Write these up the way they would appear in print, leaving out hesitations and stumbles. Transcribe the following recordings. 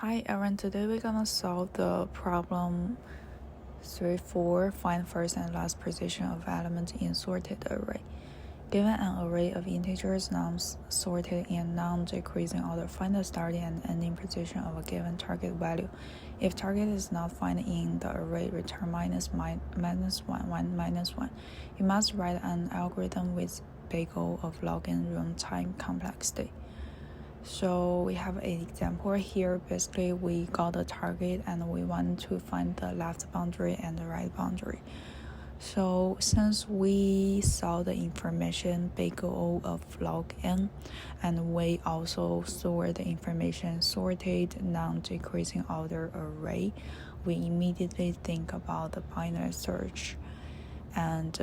Hi everyone, today we're gonna solve the problem 3-4, find first and last position of elements in sorted array. Given an array of integers nums sorted in non-decreasing order, find the starting and ending position of a given target value. If target is not found in the array, return minus 1. You must write an algorithm with big O of log n runtime complexity. So we have an example here. Basically, we got the target and we want to find the left boundary and the right boundary. So since we saw the information big O of log n, and we also store the information sorted non-decreasing order array, we immediately think about the binary search. And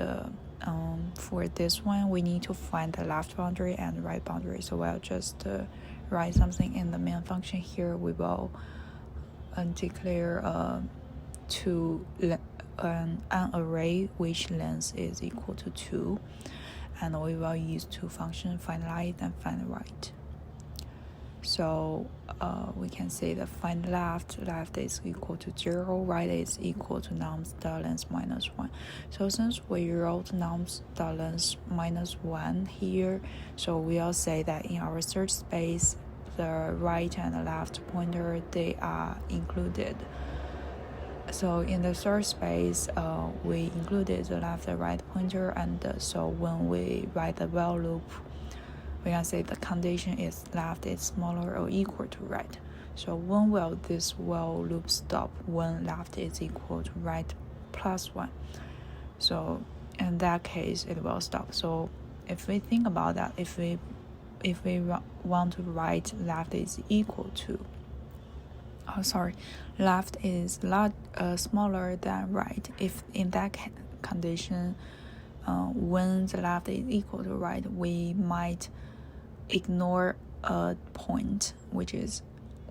for this one, we need to find the left boundary and right boundary. So I'll just write something in the main function here. We will declare an array which length is equal to 2, and we will use two functions, find right and find right. So we can say that find left is equal to 0, right is equal to nums.length minus 1. So since we wrote nums.length minus 1 here, so we'll say that in our search space, the right and the left pointer, they are included. So in the search space, we included the left and right pointer, and so when we write the while loop, we can say the condition is left is smaller or equal to right. So when will this while loop stop? When left is equal to right plus 1. So in that case, it will stop. So if we think about that, if we want to write left is equal to, left is smaller than right. If in that condition, when the left is equal to right, we might ignore a point, which is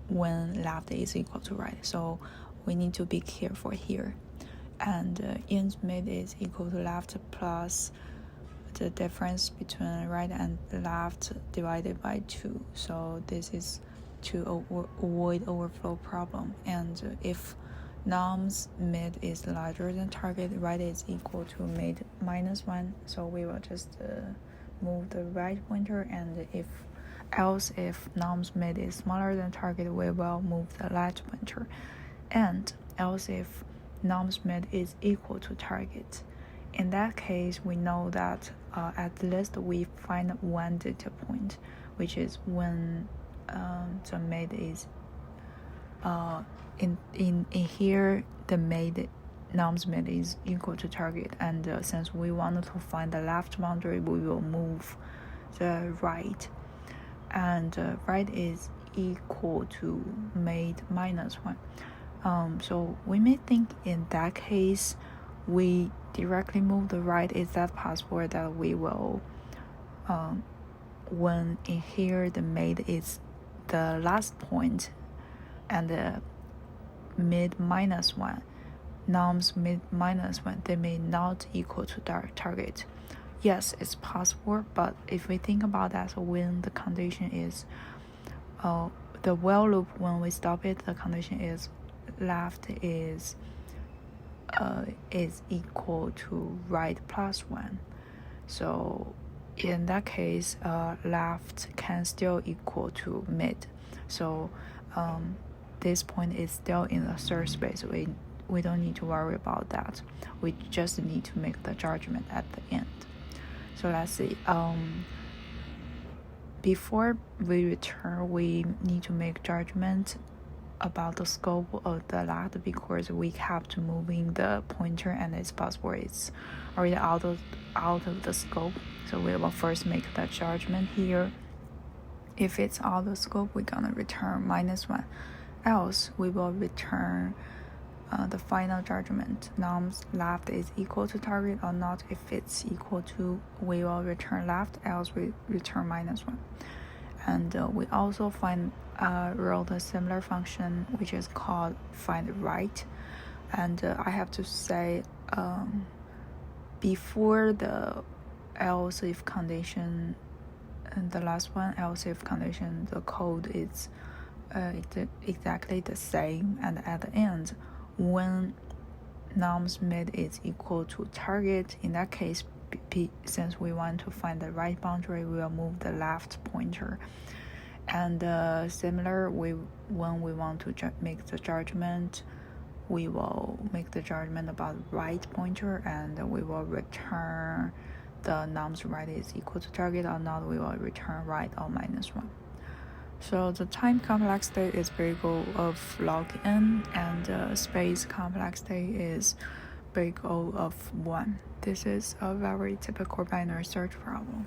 when left is equal to right. So we need to be careful here. And int mid is equal to left plus the difference between right and left divided by 2. So this is to avoid overflow problem. And if nums mid is larger than target, right is equal to mid minus 1. So we will just move the right pointer, and if nums mid is smaller than target, we will move the left pointer. And else if nums mid is equal to target, in that case we know that at least we find one data point, which is when the mid is in here, the nums mid is equal to target, and since we wanted to find the left boundary, we will move the right, and right is equal to mid minus 1. So we may think in that case we directly move the right. Is that possible that we will when in here the mid is the last point and the mid minus 1, nums mid minus 1, they may not equal to target. Yes, it's possible, but if we think about that, so when the condition is the while loop, when we stop it, the condition is left is equal to right plus 1. So in that case, left can still equal to mid. So this point is still in the search space. We don't need to worry about that. We just need to make the judgment at the end. So let's see. Before we return, we need to make judgment about the scope of the left, because we have to moving the pointer and it's possible it's already out of the scope. So we will first make the judgment here. If it's out of scope, we're gonna return minus 1. Else we will return the final judgment, nums left is equal to target or not. If it's equal to, we will return left, else we return minus 1. And we also wrote a similar function which is called find right. And I have to say, before the else if condition, and the last one, else if condition, the code is exactly the same, and at the end, when nums mid is equal to target, in that case, since we want to find the right boundary, we will move the left pointer. And similar, when we want to make the judgment, we will make the judgment about right pointer, and we will return the nums right is equal to target or not. We will return right or -1. So the time complexity is big O of log n, and the space complexity is big O of 1. This is a very typical binary search problem.